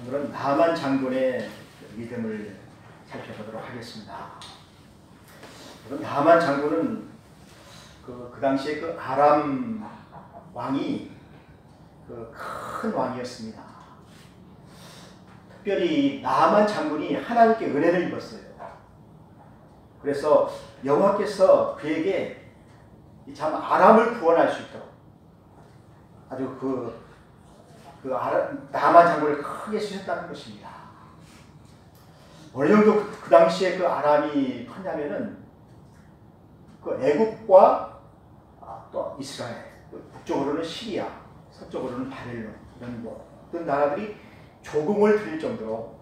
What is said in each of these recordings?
오늘은 나만 장군의 믿음을 살펴보도록 하겠습니다. 나만 장군은 그 당시에 그 아람 왕이 큰 왕이었습니다. 특별히 나만 장군이 하나님께 은혜를 입었어요. 그래서 여호와께서 그에게 참 아람을 구원할 수 있도록 아주 나만 장군을 크게 쓰셨다는 것입니다. 어느 정도 그 당시에 그 아람이 컸냐면은 그 애국과 또 이스라엘, 북쪽으로는 시리아, 서쪽으로는 바벨론 이런 모든 나라들이 조공을 드릴 정도로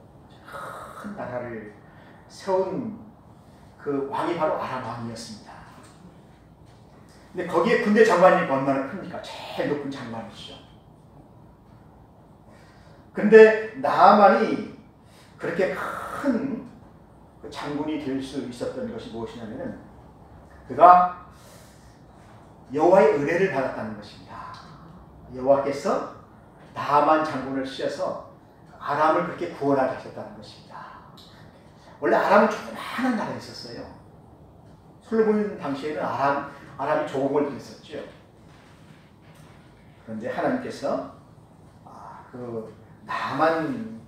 큰 나라를 세운 그 왕이 바로 아람 왕이었습니다. 근데 거기에 군대 장관이 얼마나 큽니까? 제일 높은 장관이죠. 근데 나만이 그렇게 큰 장군이 될 수 있었던 것이 무엇이냐면은 그가 여호와의 은혜를 받았다는 것입니다. 여호와께서 나만 장군을 쓰셔서 아람을 그렇게 구원하게 하셨다는 것입니다. 원래 아람은 조그마한 나라에 있었어요. 솔로몬 당시에는 아람이 조공을 드렸었죠. 그런데 하나님께서 그 나만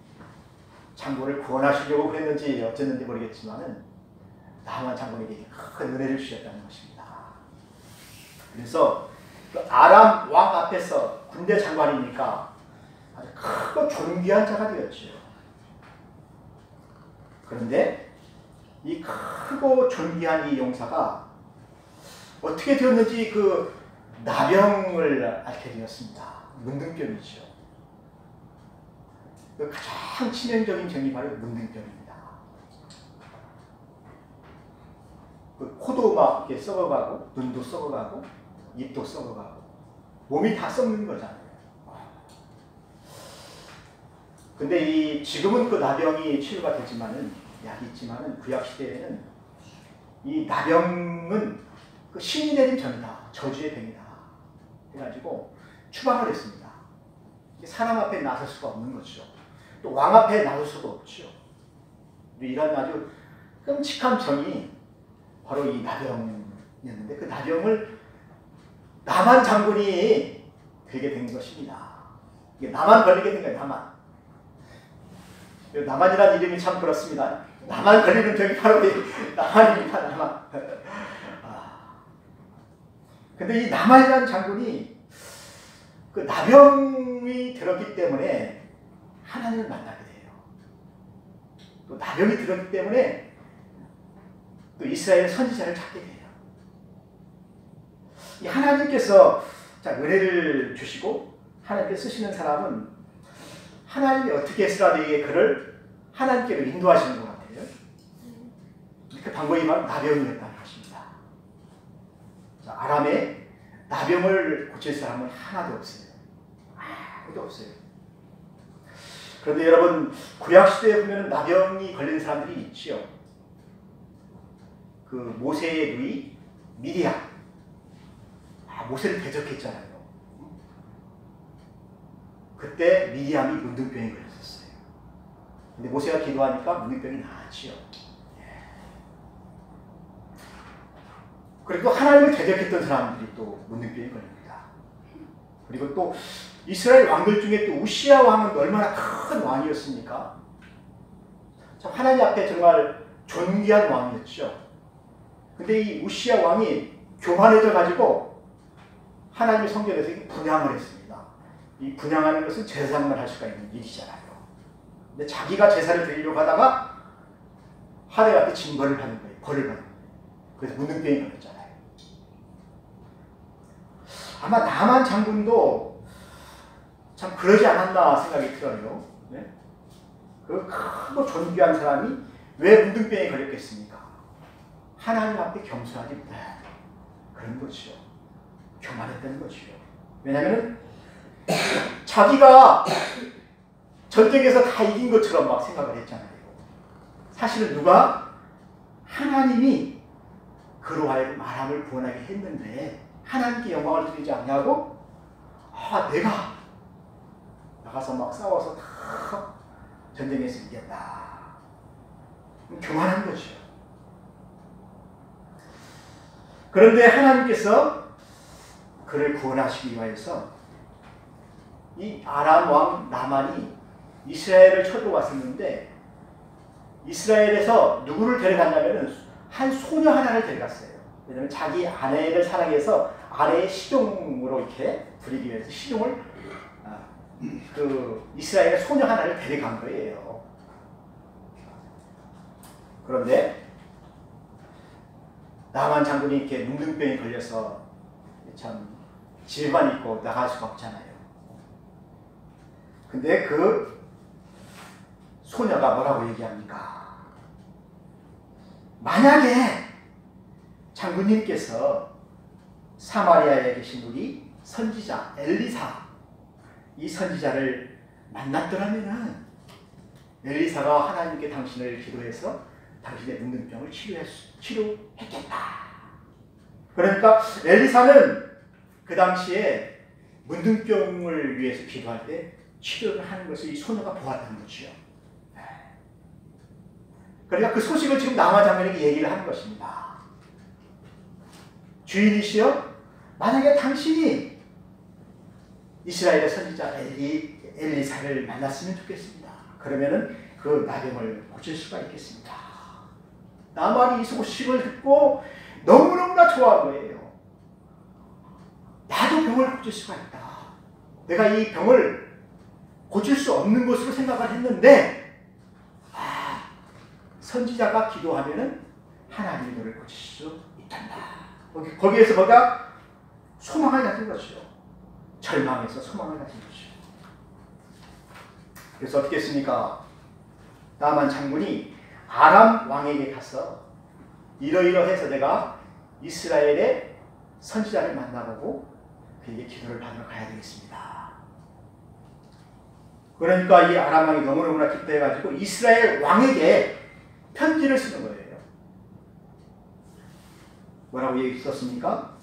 장군을 구원하시려고 그랬는지 어쨌는지 모르겠지만은 나만 장군에게 큰 은혜를 주셨다는 것입니다. 그래서 그 아람 왕 앞에서 군대 장관이니까 아주 크고 존귀한 자가 되었죠. 그런데 이 크고 존귀한 이 용사가 어떻게 되었는지 그 나병을 앓게 되었습니다. 문둥병이죠. 그 가장 치명적인 병이 바로 문둥병입니다. 그 코도 막 이렇게 썩어가고, 눈도 썩어가고, 입도 썩어가고, 몸이 다 썩는 거잖아요. 근데 지금은 그 나병이 치료가 되지만은, 약이 있지만은, 구약 시대에는 이 나병은 그 신이 내린 병이다. 저주의 병이다. 해가지고 추방을 했습니다. 사람 앞에 나설 수가 없는 거죠. 또 왕 앞에 나설 수가 없죠. 이런 아주 끔찍한 병이 바로 이 나병이었는데 그 나병을 나만 장군이 되게 된 것입니다. 이게 나만 걸리게 된 거예요. 나만이라는 이름이 참 그렇습니다. 나만 걸리는 병이 바로 나만입니다. 나만. 근데 이 나만이라는 장군이 그 나병이 들었기 때문에 하나님을 만나게 돼요. 또 나병이 들었기 때문에 또 이스라엘 선지자를 찾게 돼요. 이 하나님께서 은혜를 주시고 하나님께 쓰시는 사람은 하나님이 어떻게 에스라에게 그를 하나님께로 인도하시는 것 같아요. 그 방법이 바로 나병이었다는 것입니다. 아람에 나병을 고칠 사람은 하나도 없어요. 아무도 없어요. 그런데 여러분 구약시대에 보면 나병이 걸린 사람들이 있지요. 그 모세의 누이 미리암. 모세를 대적했잖아요. 그때 미리암이 문둥병에 걸렸었어요. 근데 모세가 기도하니까 문둥병이 나았지요. 그리고 하나님을 대적했던 사람들이 또 문둥병에 걸립니다. 그리고 또 이스라엘 왕들 중에 또 우시야 왕은 얼마나 큰 왕이었습니까? 참 하나님 앞에 정말 존귀한 왕이었죠. 근데 이 우시야 왕이 교만해져 가지고 하나님의 성전에서 분향을 했습니다. 이 분향하는 것은 제사장만 할 수가 있는 일이잖아요. 근데 자기가 제사를 드리려고 하다가 하나님 앞에 징벌을 받는 거예요. 벌을 받는 거예요. 그래서 문둥병이 걸렸잖아요. 아마 나만 장군도 참 그러지 않았나 생각이 들어요. 네? 그 크고 존귀한 사람이 왜 문둥병에 걸렸겠습니까? 하나님 앞에 겸손하지 못해. 그런 것이죠. 교만했다는 것이죠. 왜냐하면 자기가 전쟁에서 다 이긴 것처럼 막 생각을 했잖아요. 사실은 누가? 하나님이 그로 하여금 아람을 구원하게 했는데 하나님께 영광을 드리지 않냐고? 내가 나가서 막 싸워서 다 전쟁에서 이겼다. 교만한 거죠. 그런데 하나님께서 그를 구원하시기 위하여서 이 아람 왕 나만이 이스라엘을 쳐들어왔었는데 이스라엘에서 누구를 데려갔냐면 한 소녀 하나를 데려갔어요. 왜냐하면 자기 아내를 사랑해서 아내의 시종으로 이렇게 부리기 위해서 시종을 그 이스라엘의 소녀 하나를 데려간 거예요. 그런데 나만 장군이 이렇게 문둥병에 걸려서 참 집에만 있고 나갈 수가 없잖아요. 근데 그 소녀가 뭐라고 얘기합니까? 만약에 장군님께서 사마리아에 계신 우리 선지자 엘리사, 이 선지자를 만났더라면은 엘리사가 하나님께 당신을 기도해서 당신의 문둥병을 치료했겠다. 그러니까 엘리사는 그 당시에 문둥병을 위해서 기도할 때 치료를 하는 것을 이 소녀가 보았다는 거지요. 그러니까 그 소식을 지금 나만 장군에게 얘기를 하는 것입니다. 주인이시여, 만약에 당신이 이스라엘의 선지자 엘리사를 만났으면 좋겠습니다. 그러면은 그 나병을 고칠 수가 있겠습니다. 나만이 이 소식을 듣고 너무너무나 좋아한 거예요. 나도 병을 고칠 수가 있다. 내가 이 병을 고칠 수 없는 것으로 생각을 했는데 선지자가 기도하면은 하나님이 너를 고칠 수 있단다. 거기에서 뭐가 소망을 가진 것이죠. 절망에서 소망을 가진 것이죠. 그래서 어떻게 했습니까? 나만 장군이 아람 왕에게 가서 이러이러해서 내가 이스라엘의 선지자를 만나보고 그에게 기도를 받으러 가야 되겠습니다. 그러니까 이 아람 왕이 너무너무나 기뻐해가지고 이스라엘 왕에게 편지를 쓰는 거예요. 뭐라고 썼습니까?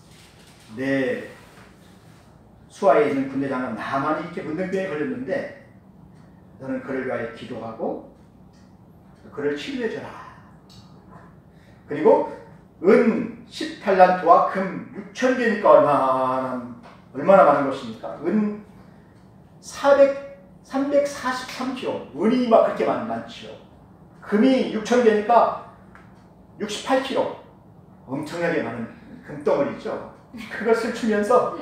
내 수하에 있는 군대장은 나만이 이렇게 문둥병에 걸렸는데 너는 그를 위하여 기도하고 그를 치료해줘라. 그리고 은 10탈란트와 금 6,000개니까 얼마나 많은 것입니까? 은 343kg. 은이 막 그렇게 많지요. 금이 6,000개니까 68kg. 엄청나게 많은 금덩어리죠. 그것을 주면서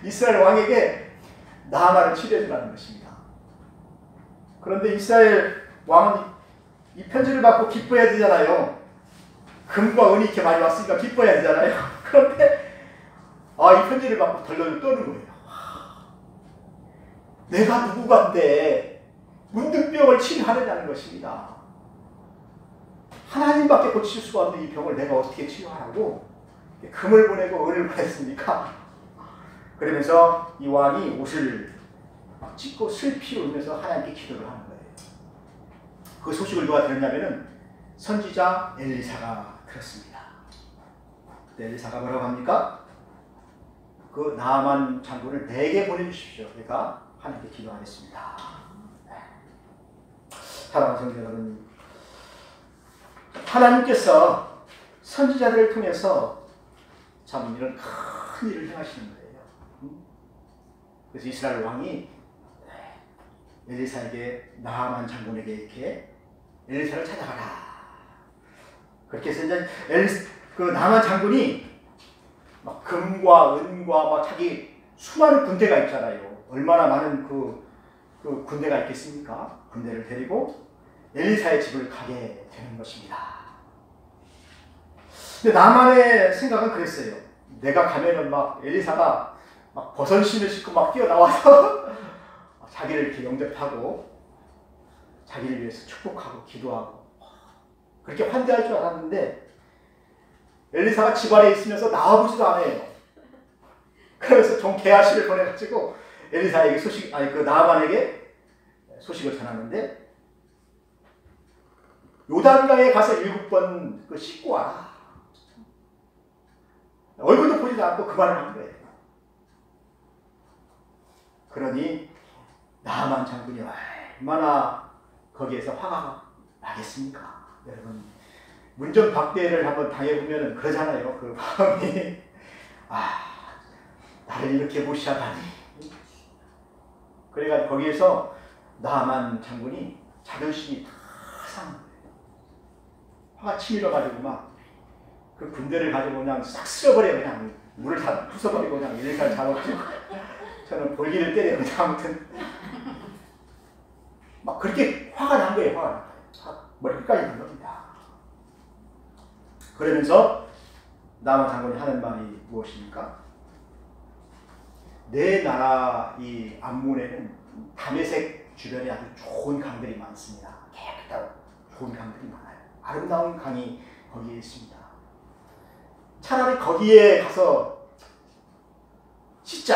이스라엘 왕에게 나아만을 치료해주라는 것입니다. 그런데 이스라엘 왕은 이 편지를 받고 기뻐해야 되잖아요. 금과 은이 이렇게 많이 왔으니까 기뻐해야 되잖아요. 그런데 이 편지를 받고 덜덜 떠는 거예요. 내가 누구간데 문둥병을 치료하느냐는 것입니다. 하나님밖에 고칠 수가 없는 이 병을 내가 어떻게 치료하라고 금을 보내고 은을 보냈습니까? 그러면서 이 왕이 옷을 막 찢고 슬피 울면서 하나님께 기도를 하는 거예요. 그 소식을 누가 들었냐면은 선지자 엘리사가 들었습니다. 그때 엘리사가 뭐라고 합니까? 그 나아만 장군을 내게 보내주십시오. 내가 하나님께 기도하겠습니다. 사랑하는 성도 여러분, 하나님께서 선지자들을 통해서 참 이런 큰 일을 행하시는 거예요. 그래서 이스라엘 왕이 엘리사에게 나아만 장군에게 이렇게 엘리사를 찾아가라. 그렇게 해서 이제 그 나아만 장군이 막 금과 은과 막 자기 수많은 군대가 있잖아요. 얼마나 많은 그 군대가 있겠습니까? 군대를 데리고 엘리사의 집을 가게 되는 것입니다. 근데 나만의 생각은 그랬어요. 내가 가면은 막 엘리사가 막 버선신을 신고 막 뛰어나와서 자기를 이렇게 영접하고 자기를 위해서 축복하고 기도하고 그렇게 환대할 줄 알았는데 엘리사가 집 안에 있으면서 나와보지도 않아요. 그래서 종 게하시를 보내가지고 엘리사에게 그 나아만에게 소식을 전하는데 요단강에 가서 7번 그 씻고 와라. 얼굴도 보지도 않고 그 말을 한 거예요. 그러니 나아만 장군이 얼마나 거기에서 화가 나겠습니까? 여러분, 문전박대를 한번 당해보면 그러잖아요. 그 마음이, 나를 이렇게 무시하다니. 그래가 거기에서 나만 장군이 자존심이 다 상한 거예요. 화가 치밀어가지고 막 그 군대를 가지고 그냥 싹 쓸어버려. 그냥 물을 다 부숴버리고 그냥 일살 잡았죠. 저는 볼기를 때려. 아무튼 막 그렇게 화가 난 거예요. 화가 난 거예요. 머리끝까지 난 겁니다. 그러면서 나만 장군이 하는 말이 무엇입니까? 내 나라 이 암문에는 다메섹 주변에 아주 좋은 강들이 많습니다. 깨끗하고 좋은 강들이 많아요. 아름다운 강이 거기에 있습니다. 차라리 거기에 가서 씻자.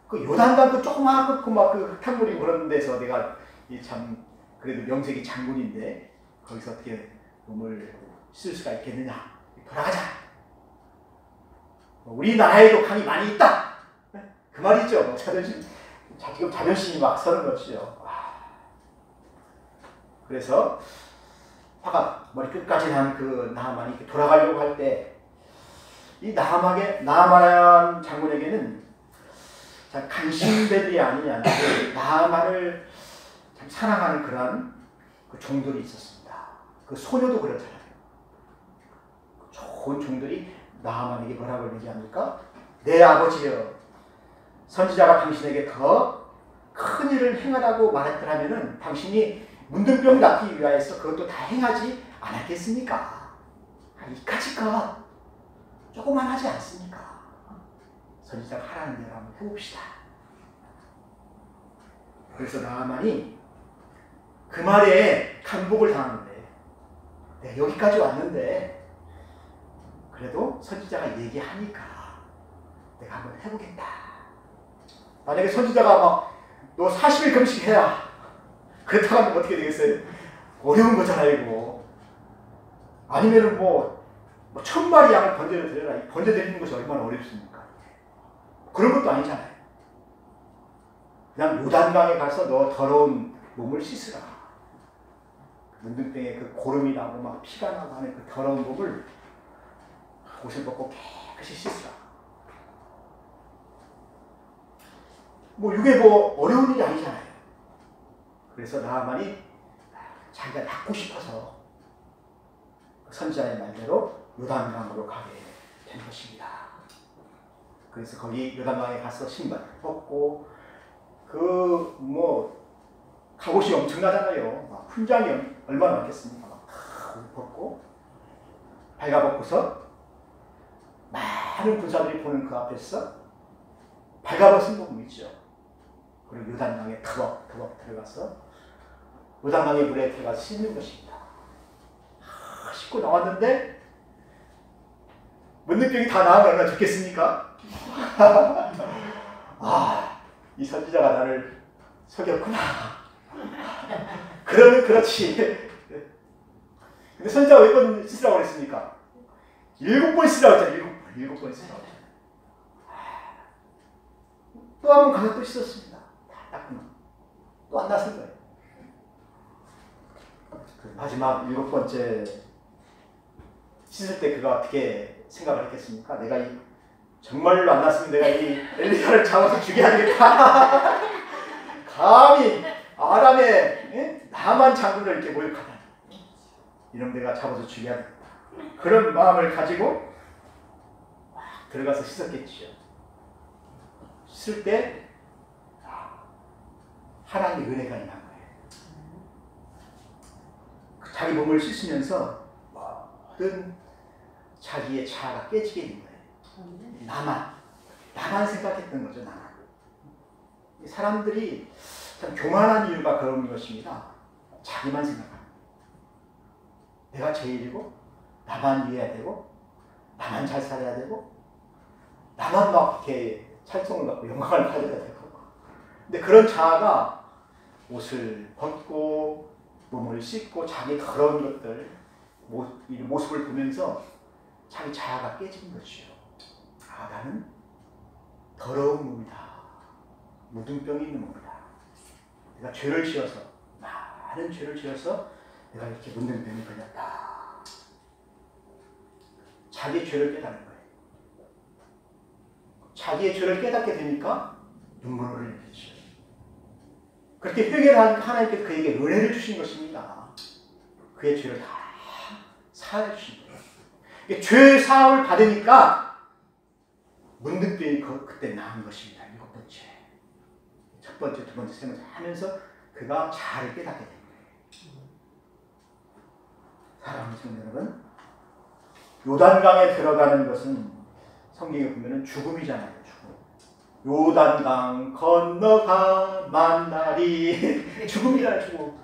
그 요단강 그 조그마한 그 흙탕물이 흐르는 데서 내가 참 그래도 명색이 장군인데 거기서 어떻게 몸을 쓸 수가 있겠느냐. 돌아가자. 우리나라에도 강이 많이 있다. 그 말이죠. 지금 자존심이 막 서는 것이죠. 그래서 화가 머리끝까지 난 그 나하만이 이렇게 돌아가려고 할 때 이 나하만 장군에게는 참 간신배들이 아니냐, 나하만을 참 사랑하는 그러한 그 종들이 있었습니다. 그 소녀도 그렇잖아요. 좋은 종들이 나하만에게 뭐라고 얘기합니까? 내 아버지여, 선지자가 당신에게 더 큰 일을 행하라고 말했더라면은 당신이 문둥병 낫기 위하여서 그것도 다 행하지 않았겠습니까? 이까짓 것 조그만 하지 않습니까? 선지자가 하라는 대로 한번 해봅시다. 그래서 나하만이 그 말에 감복을 당하는데, 내가 여기까지 왔는데 그래도 선지자가 얘기하니까 내가 한번 해보겠다. 만약에 선지자가 막 너 40일 금식해야, 그렇다고 하면 어떻게 되겠어요? 어려운 거잖아요, 이거. 아니면은 뭐 1000마리 양을 번제드려라. 번제드리는 것이 얼마나 어렵습니까? 그런 것도 아니잖아요. 그냥 요단강에 가서 너 더러운 몸을 씻으라. 문둥병에 그 고름이 나고 막 피가 나고 하는 그 더러운 몸을 옷을 벗고 깨끗이 씻으라. 뭐 이게 뭐 어려운 일이 아니잖아요. 그래서 나하만이 자기가 닦고 싶어서 선지자의 말대로 요단강으로 가게 된 것입니다. 그래서 거기 요단강에 가서 신발을 벗고 그 뭐 갑옷이 엄청나잖아요. 막 훈장이 얼마나 많겠습니까? 막 다 벗고 발가벗고서 많은 군사들이 보는 그 앞에서 발가벗은 몸이 있죠. 그리고 요단강에 터벅터벅 들어가서 요단강의 물에 들어가서 씻는 것입니다. 씻고 나왔는데 문둥병이 다 나으면 얼마나 좋겠습니까? 이 선지자가 나를 속였구나. 그러면 그렇지. 근데 선지자가 몇 번 씻으라고 그랬습니까? 7번 씻으라고 했잖아요. 7번 씻으라고 했잖아요. 또 한 번 가서 또 씻었습니다. 다 닦고 또 안 났을 거예요. 마지막 7번째 씻을 때 그가 어떻게 생각을 했겠습니까? 내가 정말로 안 났으면 내가 이 엘리사를 잡아서 죽여야 되겠다. 감히 아람의 나만 장군을 이렇게 모욕하다니. 이런 내가 잡아서 죽여야 되겠다. 그런 마음을 가지고 들어가서 씻었겠지요. 씻을 때 하나님의 은혜가 임한 거예요. 자기 몸을 씻으면서 모든 자기의 자아가 깨지게 된 거예요. 나만 생각했던 거죠. 나만. 사람들이 참 교만한 이유가 그런 것입니다. 자기만 생각합니다. 내가 제일이고 나만 이해해야 되고 나만 잘 살아야 되고 나만 막 이렇게 찬송을 받고 영광을 가져야 되고. 근데 그런 자아가 옷을 벗고 몸을 씻고 자기 더러운 것들 모습을 보면서 자기 자아가 깨진 것이요. 나는 더러운 몸이다. 무등병이 있는 몸이다. 내가 죄를 지어서 많은 죄를 지어서 내가 이렇게 문둥병이 걸렸다. 자기 죄를 깨닫는 거예요. 자기의 죄를 깨닫게 되니까 눈물을 흘리죠. 그렇게 회개를 하니까 하나님께서 그에게 은혜를 주신 것입니다. 그의 죄를 다 사해 주신 거예요. 죄 사함을 받으니까 문둥병이 그때 나은 것입니다. 7번째. 첫 번째, 두 번째, 세 번째 하면서 그가 잘 깨닫게 된 거예요. 사랑하는 성도 여러분, 요단강에 들어가는 것은 성경에 보면 죽음이잖아요. 죽음. 요단강 건너가 만나리. 죽음이라 죽음.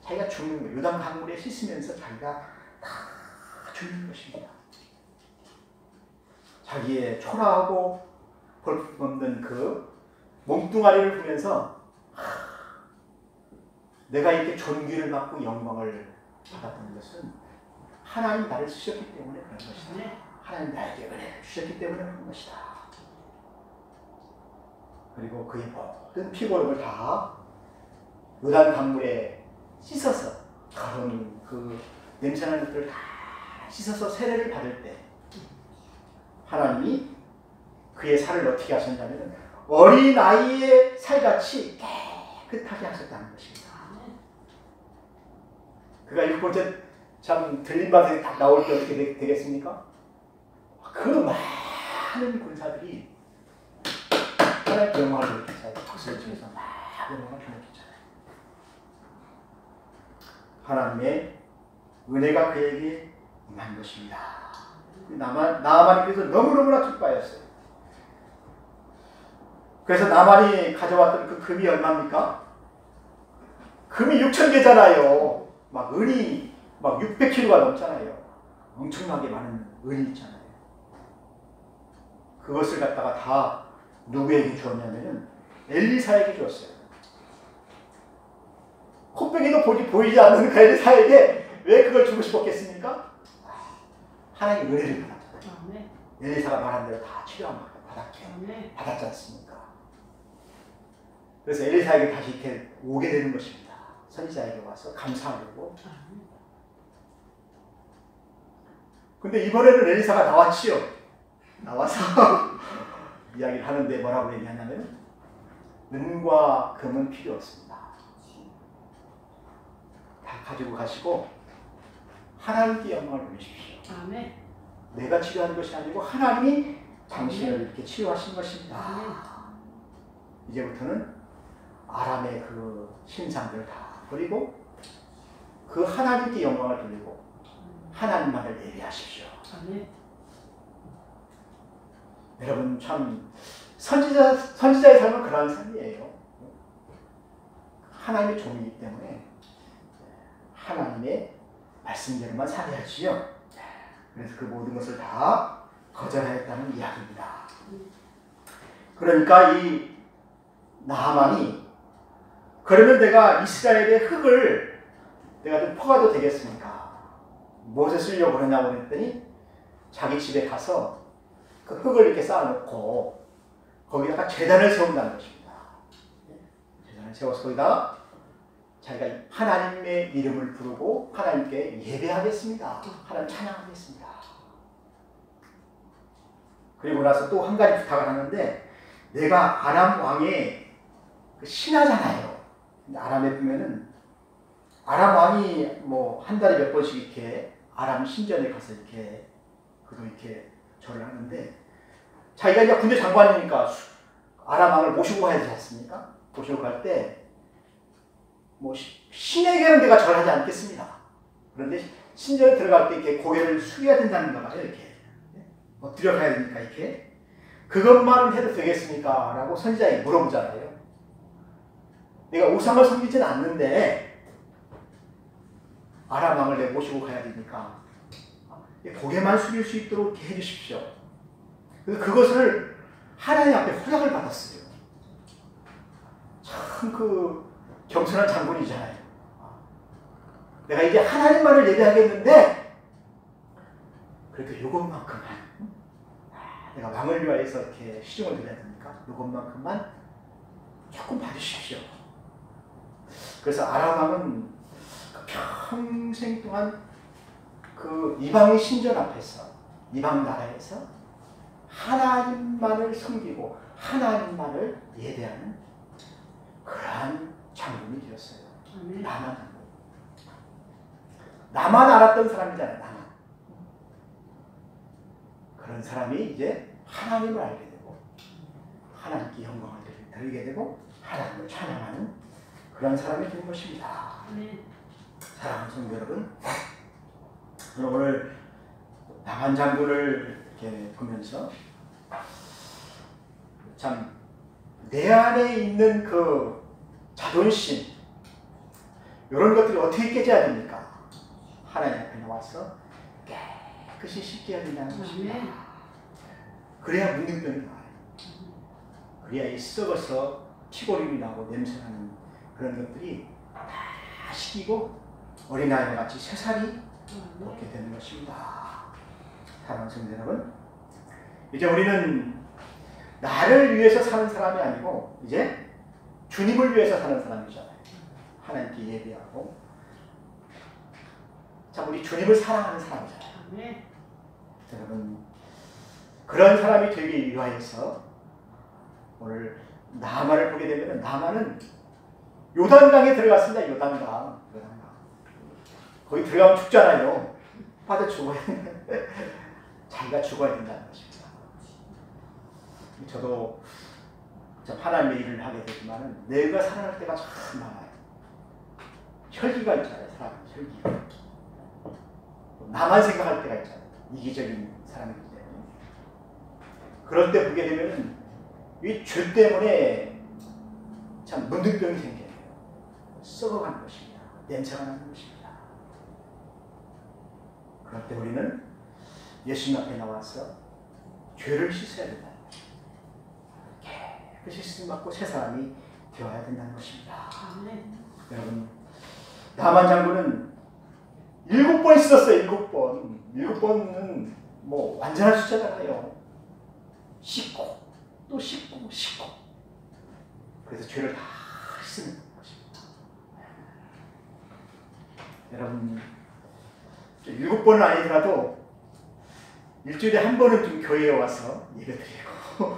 자기가 죽는 거예요. 요단 강물에 씻으면서 자기가 다 죽는 것입니다. 자기의 초라하고 볼품없는 그 몸뚱아리를 보면서 내가 이렇게 존귀를 받고 영광을 받았던 것은 하나님 나를 쓰셨기 때문에 그런 것이다. 하나님 나에게 은혜를 주셨기 때문에 그런 것이다. 그리고 그의 모든 피고름을 다 요단 강물에 씻어서 더러운 그 냄새나는 것들을 다 씻어서 세례를 받을 때 하나님이 그의 살을 어떻게 하셨냐면 어린아이의 살같이 깨끗하게 하셨다는 것입니다. 그가 7번째 참 들린 밤새 딱 나올 때 어떻게 되겠습니까? 그 많은 군사들이 하나님의 영광을 느꼈잖아요. 박수를 치면서 막 영광을 느꼈잖아요. 하나님의 은혜가 그에게 임한 것입니다. 나만이께서 너무너무나 기뻐하였어요. 그래서 나만이 가져왔던 그 금이 얼마입니까? 금이 6,000개잖아요. 막 은이 막 600kg가 넘잖아요. 엄청나게 많은 은이 있잖아요. 그것을 갖다가 다 누구에게 주었냐면은 엘리사에게 주었어요. 콧배기도 보이지 않는 그 엘리사에게 왜 그걸 주고 싶었겠습니까? 하나님의 은혜를 받았잖아요. 엘리사가 말한 대로 다 치료함을 받았지 않습니까? 그래서 엘리사에게 다시 이렇게 오게 되는 것입니다. 선지자에게 와서 감사하려고. 근데 이번에는 엘리사가 나왔지요. 나와서 이야기를 하는데 뭐라고 얘기하냐면 은과 금은 필요 없습니다. 다 가지고 가시고 하나님께 영광을 돌리십시오. 아멘. 내가 치료한 것이 아니고 하나님이 당신을 이렇게 치료하신 것입니다. 아멘. 이제부터는 아람의 그 신상들 다 버리고 그 하나님께 영광을 돌리고 하나님만을 예배하십시오. 아멘. 여러분 참 선지자의 삶은 그런 삶이에요. 하나님의 종이기 때문에 하나님의 말씀대로만 살아야지요. 그래서 그 모든 것을 다 거절하였다는 이야기입니다. 그러니까 이 나하만이 그러면 내가 이스라엘의 흙을 내가 좀 퍼가도 되겠습니까? 무엇에 쓰려고 그러냐고 했더니 자기 집에 가서 그 흙을 이렇게 쌓아놓고 거기다가 제단을 세운다는 것입니다. 제단을 세워서 거기다 자기가 하나님의 이름을 부르고 하나님께 예배하겠습니다. 하나님 찬양하겠습니다. 그리고 나서 또 한 가지 부탁을 하는데 내가 아람 왕의 그 신하잖아요. 근데 아람에 보면은 아람 왕이 뭐 한 달에 몇 번씩 이렇게 아람 신전에 가서 이렇게 그도 이렇게 절을 하는데 자기가 이제 군대 장관이니까 아람 왕을 모시고 가야 되지 않습니까? 모시고 갈 때 뭐 신에게는 내가 절하지 않겠습니다. 그런데 신전에 들어갈 때 이렇게 고개를 숙여야 된다는 거 봐요. 이렇게 엎드려 가야 되니까 이렇게 그것만 해도 되겠습니까? 라고 선지자에게 물어보잖아요. 내가 우상을 섬기지는 않는데 아람 왕을 내 모시고 가야 되니까 고개만 숙일 수 있도록 해주십시오. 그래서 그것을 하나님 앞에 허락을 받았어요. 참 그 겸손한 장군이잖아요. 내가 이제 하나님만을 예배하겠는데 그래도 이것만큼만 내가 왕을 위하여서 이렇게 시중을 드려야 되니까 이것만큼만 조금 봐주십시오. 그래서 아람 왕은 평생 동안 그 이방 신전 앞에서, 이방 나라에서 하나님만을 섬기고 하나님만을 예배하는 그러한 장군이 되었어요. 나만 장군. 나만 알았던 사람이잖아요. 나만. 그런 사람이 이제 하나님을 알게 되고 하나님께 영광을 드리게 되고 하나님을 찬양하는 그런 사람이 된 것입니다. 사랑하는 성도 여러분, 저는 오늘 나만 장군을 이렇게 보면서 참 내 안에 있는 그 자존심 이런 것들이 어떻게 깨져야 됩니까? 하나님 앞에 나와서 깨끗이 씻겨야 된다는 것입니다. 그래야 문둥병이 나와요. 그래야 이 썩어서 피고림이 나고 냄새나는 그런 것들이 다 씻기고 어린아이와 같이 새살이 돋게 되는 것입니다. 사랑하는 성도 여러분, 이제 우리는 나를 위해서 사는 사람이 아니고 이제 주님을 위해서 사는 사람이잖아요. 하나님께 예배하고 참 우리 주님을 사랑하는 사람이잖아요. 여러분, 그런 사람이 되기 위하여서 오늘 나만을 보게 되면 나만은 요단강에 들어갔습니다. 요단강. 거기 들어가면 죽잖아요. 빠져 죽어야 되는데 자기가 죽어야 된다는 것입니다. 저도 하나님의 일을 하게 되지만 내가 살아날 때가 참 많아요. 혈기가 있잖아요. 사람은 혈기가. 나만 생각할 때가 있잖아요. 이기적인 사람이기 때문에. 그럴 때 보게 되면 이 죄 때문에 참 문둥병이 생겨요. 썩어가는 것입니다. 냄새가 나는 것입니다. 그럴 때 우리는 예수님 앞에 나와서 죄를 씻어야 된다. 깨끗이 씻음받고 새 사람이 되어야 된다는 것입니다. 여러분, 나만 장군은 7번 씻었어요. 7번. 7번은 뭐 완전한 숫자잖아요. 씻고 또 씻고 씻고. 그래서 죄를 다 씻는 것입니다. 여러분, 7번은 아니더라도 일주일에 한 번은 좀 교회에 와서 예배드리고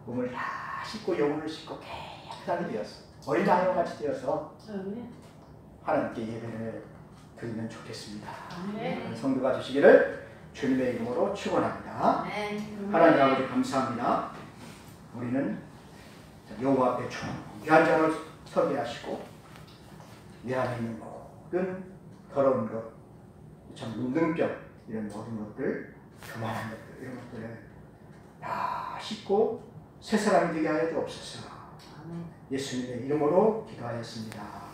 몸을 다 씻고 영혼을 씻고 깨끗하게 되어서 어린아이와 같이 되어서 하나님께 예배를 드리면 좋겠습니다. 성도가 주시기를 주님의 이름으로 축원합니다. 하나님 아버지 감사합니다. 우리는 여호와 앞에 존귀한 자로 서게 하시고 내 안에 있는 모든 더러운 것, 참 문둥병 이런 모든 것들, 교만한 것들 이런 것들을 다 씻고 새 사람이 되게 하여 주옵소서. 예수님의 이름으로 기도하였습니다.